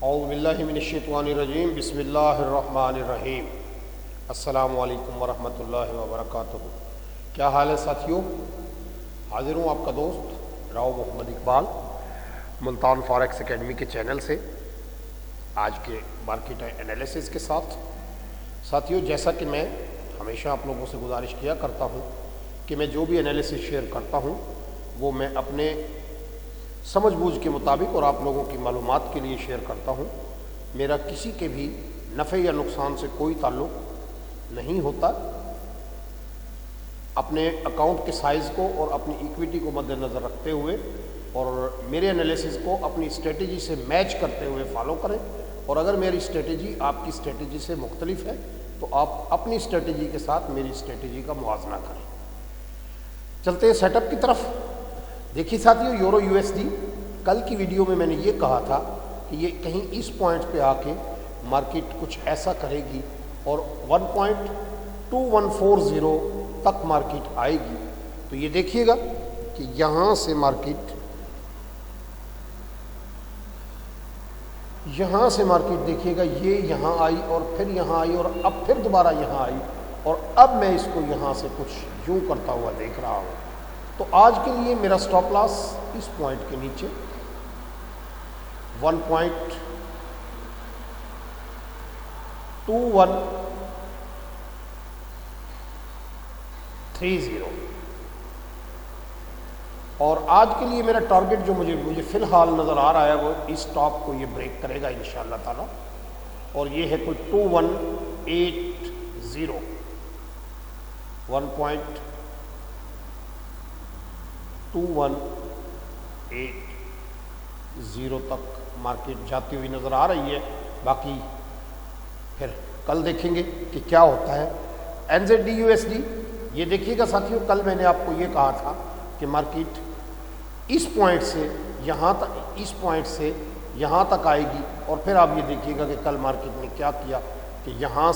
औज़ु बिल्लाहि मिनश्शैतानिर्रजीम बिस्मिल्लाहिर्रहमानिर्रहीम। अस्सलामु अलैकुम वरहमतुल्लाहि वबरकातुहू। क्या हाल है साथियों? हाजिर हूँ आपका दोस्त राव मोहम्मद इकबाल मुल्तान फॉरेक्स एकेडमी के चैनल से आज के मार्केट एनालिसिस के साथ। साथियों, जैसा कि मैं हमेशा आप लोगों से गुजारिश किया करता हूँ कि मैं जो भी एनालिसिस शेयर करता हूँ वो मैं अपने समझबूझ के मुताबिक और आप लोगों की मालूमात के लिए शेयर करता हूँ। मेरा किसी के भी नफ़े या नुकसान से कोई ताल्लुक़ नहीं होता। अपने अकाउंट के साइज़ को और अपनी इक्विटी को मद्देनज़र रखते हुए और मेरे एनालिसिस को अपनी स्ट्रेटजी से मैच करते हुए फॉलो करें। और अगर मेरी स्ट्रेटजी आपकी स्ट्रेटजी से मुख्तलिफ है तो आप अपनी स्ट्रेटजी के साथ मेरी स्ट्रेटजी का मुवाजना करें। चलते हैं सेटअप की तरफ। देखिए साथियों, यूरो यूएसडी कल की वीडियो में मैंने ये कहा था कि ये कहीं इस पॉइंट पे आके मार्केट कुछ ऐसा करेगी और 1.2140 तक मार्केट आएगी। तो ये देखिएगा कि यहाँ से मार्केट देखिएगा, ये यहाँ आई और फिर यहाँ आई और अब फिर दोबारा यहाँ आई और अब मैं इसको यहाँ से कुछ यूँ करता हुआ देख रहा हूँ। तो आज के लिए मेरा स्टॉप लॉस इस पॉइंट के नीचे 1.2130 और आज के लिए मेरा टारगेट जो मुझे फ़िलहाल नज़र आ रहा है वो इस टॉप को ये ब्रेक करेगा इंशाअल्लाह ताला। और ये है कोई 2180 1.2180 तक मार्केट जाती हुई नज़र आ रही है। बाकी फिर कल देखेंगे कि क्या होता है। NZD-USD ये देखिएगा साथियों, कल मैंने आपको ये कहा था कि मार्केट इस पॉइंट से यहाँ तक, इस पॉइंट से यहाँ तक आएगी और फिर आप ये देखिएगा कि कल मार्केट ने क्या किया कि यहाँ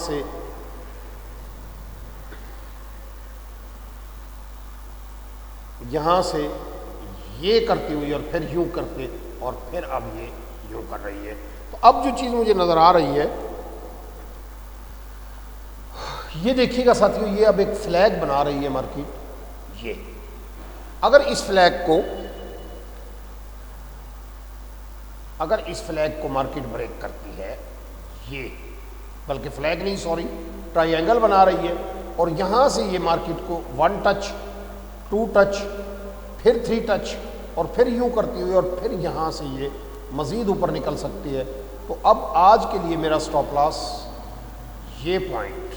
से ये करती हुई और फिर यूँ करके और फिर अब ये यूँ कर रही है। तो अब जो चीज़ मुझे नज़र आ रही है ये देखिएगा साथियों, ये अब एक फ्लैग बना रही है मार्केट। ये अगर इस फ्लैग को मार्केट ब्रेक करती है, ये बल्कि फ्लैग नहीं सॉरी ट्रायंगल बना रही है और यहाँ से ये मार्केट को 1 टच 2 टच फिर 3 टच और फिर यूँ करती हुई और फिर यहाँ से ये मज़ीद ऊपर निकल सकती है। तो अब आज के लिए मेरा स्टॉप लॉस ये पॉइंट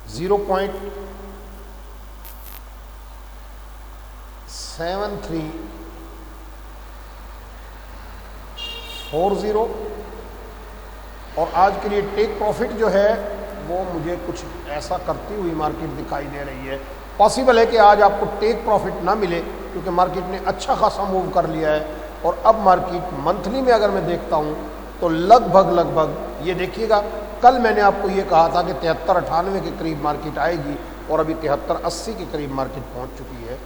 0.7340 और आज के लिए टेक प्रॉफिट जो है वो मुझे कुछ ऐसा करती हुई मार्केट दिखाई दे रही है। पॉसिबल है कि आज आपको टेक प्रॉफिट ना मिले क्योंकि मार्केट ने अच्छा खासा मूव कर लिया है। और अब मार्केट मंथली में अगर मैं देखता हूँ तो लगभग ये देखिएगा, कल मैंने आपको ये कहा था कि 73-98 के करीब मार्केट आएगी और अभी 73-80 के करीब मार्केट पहुँच चुकी है।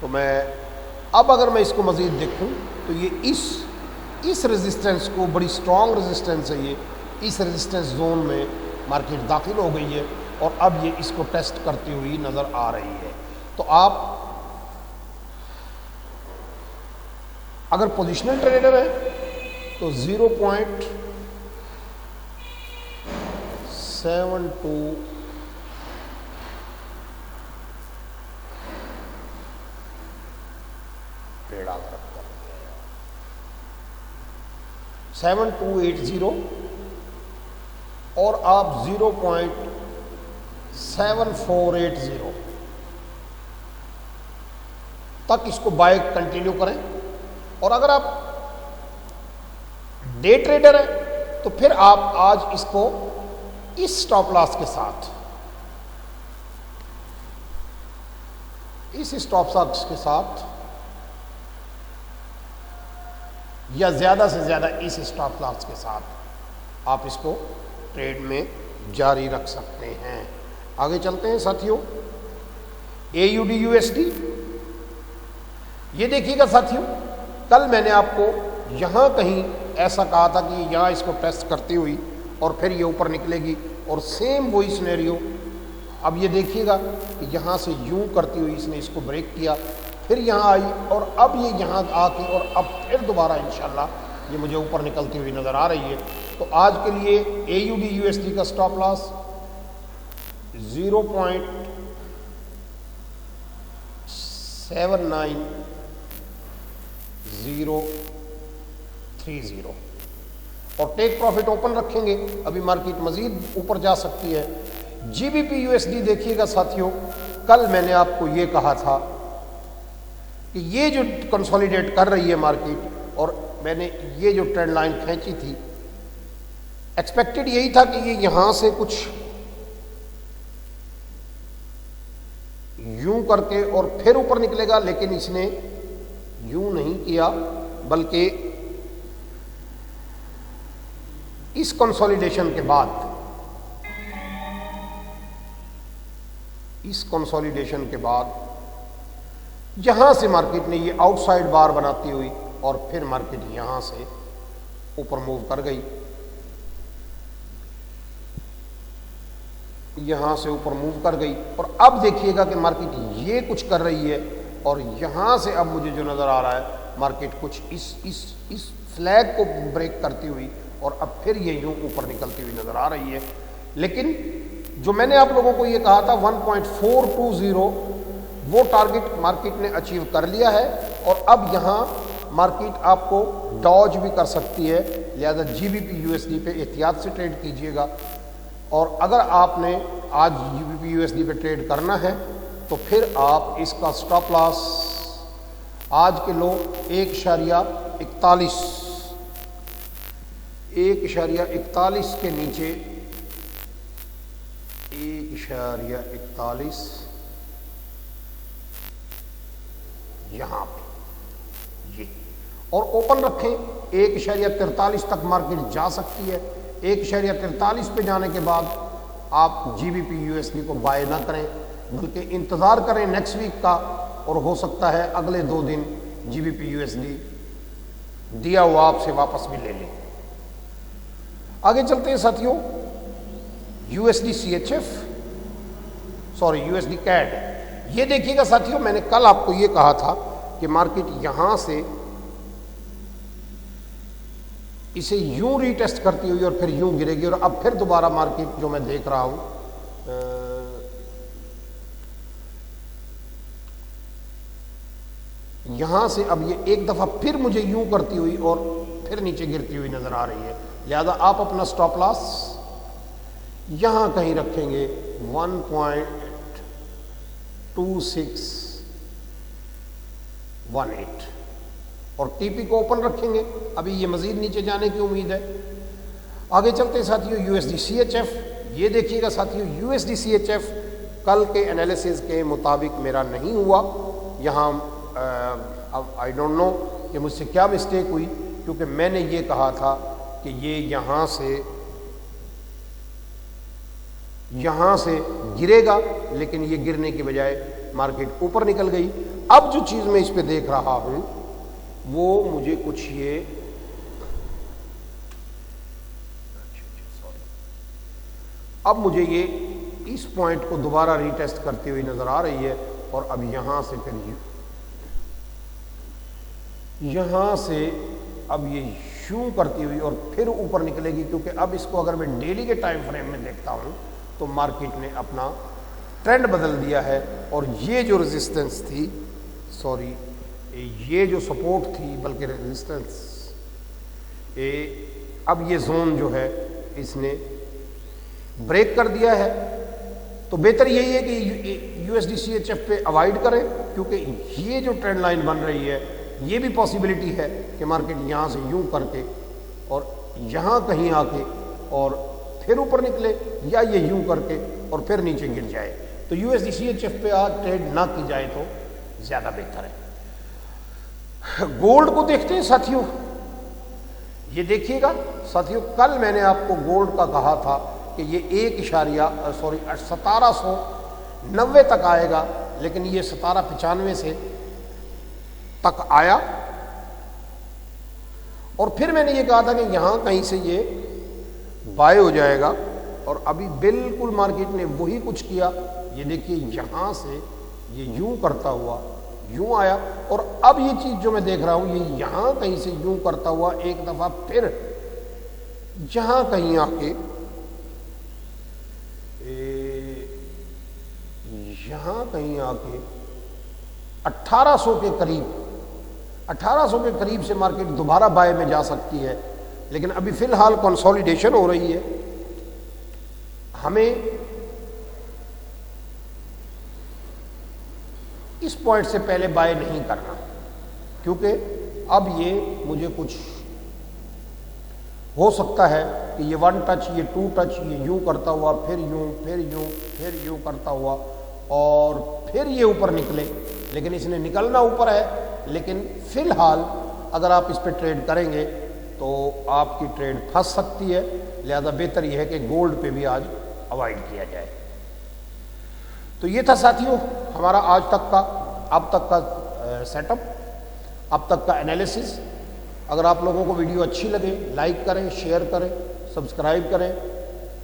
तो मैं अब अगर मैं इसको मज़ीद देखूँ तो ये इस रेजिस्टेंस को, बड़ी स्ट्रॉन्ग रेजिस्टेंस है ये, इस रेजिस्टेंस जोन में मार्केट दाखिल हो गई है और अब ये इसको टेस्ट करती हुई नज़र आ रही है। तो आप अगर पोजिशनल ट्रेडर है तो 0.72 पेड़ आकर 7280 और आप 0.7480 तक इसको बाय कंटिन्यू करें। और अगर आप डे ट्रेडर हैं तो फिर आप आज इसको इस स्टॉप लॉस के साथ, इस स्टॉप लॉस के साथ या ज़्यादा से ज़्यादा इस स्टॉप लॉस के साथ आप इसको ट्रेड में जारी रख सकते हैं। आगे चलते हैं साथियों। AUD-USD ये देखिएगा साथियों, कल मैंने आपको यहाँ कहीं ऐसा कहा था कि यहाँ इसको टेस्ट करती हुई और फिर ये ऊपर निकलेगी, और सेम वही सिनेरियो अब ये देखिएगा कि यहाँ से यूं करती हुई इसने इसको ब्रेक किया, फिर यहाँ आई और अब ये यहाँ आके और अब फिर दोबारा इंशाल्लाह ये मुझे ऊपर निकलती हुई नज़र आ रही है। तो आज के लिए AUD USD का स्टॉप लॉस 0.79030 और टेक प्रॉफिट ओपन रखेंगे। अभी मार्केट मजीद ऊपर जा सकती है। GBP USD देखिएगा साथियों, कल मैंने आपको ये कहा था कि ये जो कंसोलिडेट कर रही है मार्केट, और मैंने ये जो ट्रेंड लाइन खींची थी, एक्सपेक्टेड यही था कि ये यहां से कुछ यूं करके और फिर ऊपर निकलेगा, लेकिन इसने यूं नहीं किया, बल्कि इस कंसोलिडेशन के बाद, इस कंसोलिडेशन के बाद यहां से मार्केट ने ये आउटसाइड बार बनाती हुई और फिर मार्केट यहां से ऊपर मूव कर गई, यहां से ऊपर मूव कर गई। और अब देखिएगा कि मार्केट ये कुछ कर रही है, और यहां से अब मुझे जो नजर आ रहा है मार्केट कुछ इस फ्लैग को ब्रेक करती हुई और अब फिर ये यूं ऊपर निकलती हुई नजर आ रही है। लेकिन जो मैंने आप लोगों को ये कहा था 1.420 वो टारगेट मार्केट ने अचीव कर लिया है, और अब यहाँ मार्केट आपको डॉज भी कर सकती है, लिहाजा GBP USD पे एहतियात से ट्रेड कीजिएगा। और अगर आपने आज GBP USD पे ट्रेड करना है तो फिर आप इसका स्टॉप लॉस आज के लो 1.41 के नीचे 1.41 यहां पे ये, और ओपन रखें 1.43 तक मार्केट जा सकती है। 1.43 पे जाने के बाद आप GBP USD को बाय ना करें, बल्कि इंतज़ार करें नेक्स्ट वीक का, और हो सकता है अगले 2 दिन GBP USD दिया हुआ आपसे वापस भी ले लें। आगे चलते हैं साथियों, USD CAD। ये देखिएगा साथियों, मैंने कल आपको ये कहा था कि मार्केट यहां से इसे यूं रीटेस्ट करती हुई और फिर यूं गिरेगी, और अब फिर दोबारा मार्केट जो मैं देख रहा हूं यहां से अब ये एक दफा फिर मुझे यूं करती हुई और फिर नीचे गिरती हुई नजर आ रही है। लिहाजा आप अपना स्टॉप लॉस यहां कहीं रखेंगे 1.2618 और TP को ओपन रखेंगे। अभी ये मजीद नीचे जाने की उम्मीद है। आगे चलते हैं साथियों, USD CHF। ये देखिएगा साथियों, USD CHF कल के एनालिसिस के मुताबिक मेरा नहीं हुआ। यहाँ अब आई डोंट नो कि मुझसे क्या मिस्टेक हुई, क्योंकि मैंने ये कहा था कि ये यहाँ से गिरेगा, लेकिन ये गिरने की बजाय मार्केट ऊपर निकल गई। अब जो चीज़ मैं इस पे देख रहा हूँ वो मुझे कुछ ये अब मुझे ये इस पॉइंट को दोबारा रीटेस्ट करती हुई नजर आ रही है, और अब यहां से फिर यहां से अब ये यूं करती हुई और फिर ऊपर निकलेगी, क्योंकि अब इसको अगर मैं डेली के टाइम फ्रेम में देखता हूं तो मार्केट ने अपना ट्रेंड बदल दिया है, और ये जो रेजिस्टेंस थी, सॉरी ये जो सपोर्ट थी, बल्कि रेजिस्टेंस, अब ये जोन जो है इसने ब्रेक कर दिया है। तो बेहतर यही है कि USD CHF पे अवॉइड करें, क्योंकि ये जो ट्रेंड लाइन बन रही है ये भी पॉसिबिलिटी है कि मार्केट यहाँ से यूं करके और यहाँ कहीं आके और फिर ऊपर निकले, या ये यूं करके और फिर नीचे गिर जाए। तो USD CHF पे आज ट्रेड ना की जाए तो ज़्यादा बेहतर है। गोल्ड को देखते हैं साथियों। ये देखिएगा साथियों, कल मैंने आपको गोल्ड का कहा था कि ये 1790 तक आएगा, लेकिन ये 1795 से तक आया और फिर मैंने ये कहा था कि यहाँ कहीं से ये बाय हो जाएगा, और अभी बिल्कुल मार्केट ने वही कुछ किया। ये देखिए यहाँ से ये यूं करता हुआ यूं आया, और अब ये चीज़ जो मैं देख रहा हूँ ये यहाँ कहीं से यूं करता हुआ एक दफ़ा फिर यहाँ कहीं आके यहाँ कहीं आके 1800 के करीब 1800 के करीब से मार्केट दोबारा बाय में जा सकती है। लेकिन अभी फिलहाल कंसोलिडेशन हो रही है। हमें इस पॉइंट से पहले बाय नहीं करना, क्योंकि अब ये मुझे कुछ हो सकता है कि ये 1 टच, ये 2 टच, ये यूं करता हुआ फिर यूं फिर यूं फिर यूं करता हुआ और फिर ये ऊपर निकले। लेकिन इसने निकलना ऊपर है, लेकिन फिलहाल अगर आप इस पे ट्रेड करेंगे तो आपकी ट्रेड फंस सकती है। लिहाजा बेहतर यह है कि गोल्ड पे भी आज अवॉइड किया जाए। तो ये था साथियों हमारा आज तक का, अब तक का सेटअप, अब तक का एनालिसिस। अगर आप लोगों को वीडियो अच्छी लगे लाइक करें, शेयर करें, सब्सक्राइब करें,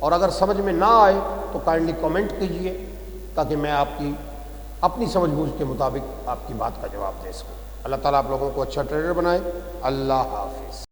और अगर समझ में ना आए तो काइंडली कमेंट कीजिए, ताकि मैं आपकी अपनी समझ बूझ के मुताबिक आपकी बात का जवाब दे सकूँ। अल्लाह ताला आप लोगों को अच्छा ट्रेडर बनाए। अल्लाह हाफिज़।